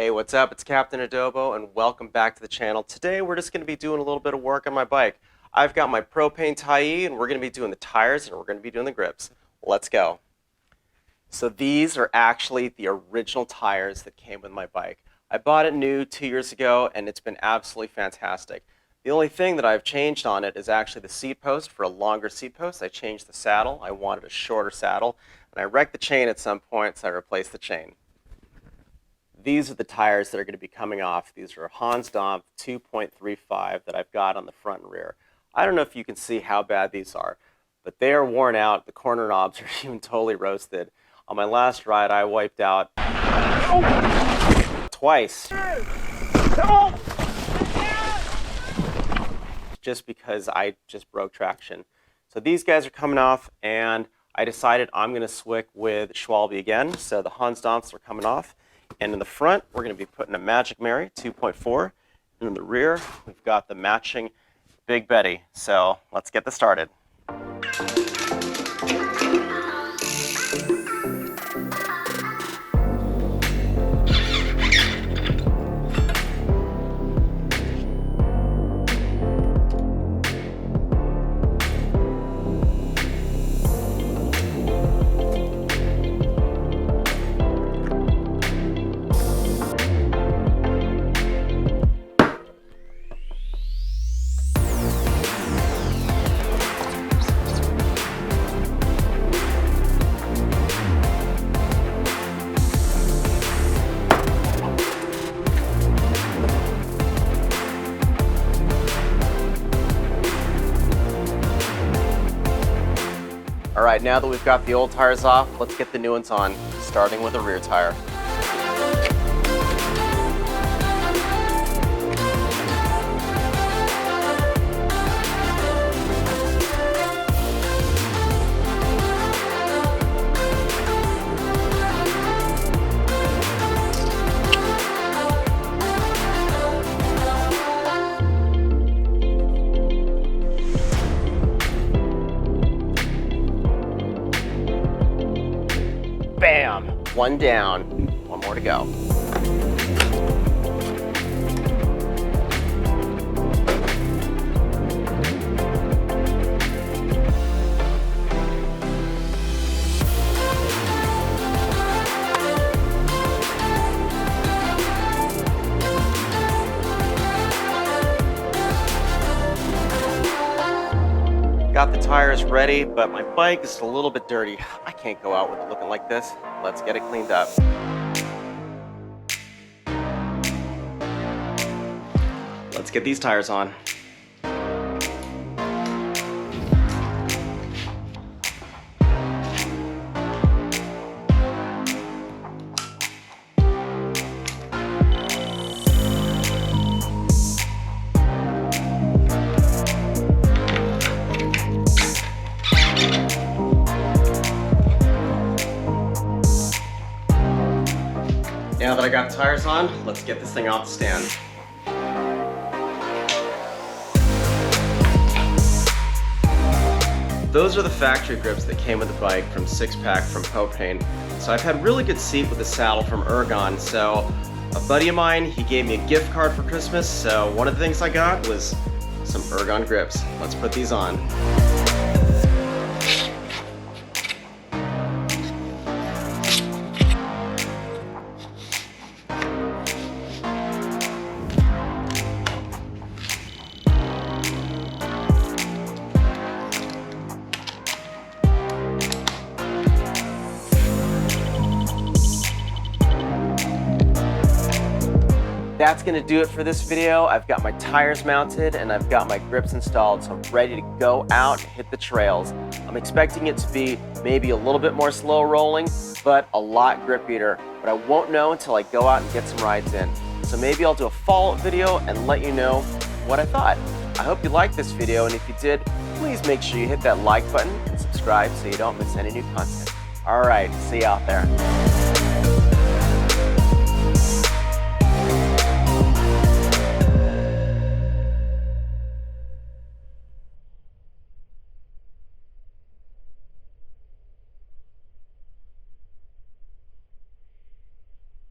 Hey, what's up? It's Captain Adobo and welcome back to the channel. Today we're just going to be doing a little bit of work on my bike. I've got my Propain Tyee and we're going to be doing the tires and we're going to be doing the grips. Let's go. So these are actually the original tires that came with my bike. I bought it new 2 years ago and it's been absolutely fantastic. The only thing that I've changed on it is actually the seat post. For a longer seat post, I changed the saddle. I wanted a shorter saddle and I wrecked the chain at some point, so I replaced the chain. These are the tires that are going to be coming off. These are Hans Dampf 2.35 that I've got on the front and rear. I don't know if you can see how bad these are, but they are worn out. The corner knobs are even totally roasted. On my last ride, I wiped out twice. Just because I just broke traction. So these guys are coming off, and I decided I'm going to switch with Schwalbe again. So the Hans Dampfs are coming off. And in the front, we're going to be putting a Magic Mary 2.4. And in the rear, we've got the matching Big Betty. So let's get this started. All right, now that we've got the old tires off, let's get the new ones on, starting with the rear tire. Bam! One down, one more to go. Got the tires ready, but my bike is a little bit dirty. I can't go out with it looking like this. Let's get it cleaned up. Let's get these tires on. Now that I got the tires on, let's get this thing off the stand. Those are the factory grips that came with the bike from 6-pack from Propain. So I've had really good seat with the saddle from Ergon. So a buddy of mine, he gave me a gift card for Christmas. So one of the things I got was some Ergon grips. Let's put these on. That's going to do it for this video. I've got my tires mounted and I've got my grips installed, so I'm ready to go out and hit the trails. I'm expecting it to be maybe a little bit more slow rolling, but a lot grip beater. But I won't know until I go out and get some rides in. So maybe I'll do a follow-up video and let you know what I thought. I hope you liked this video, and if you did, please make sure you hit that like button and subscribe so you don't miss any new content. All right, see you out there.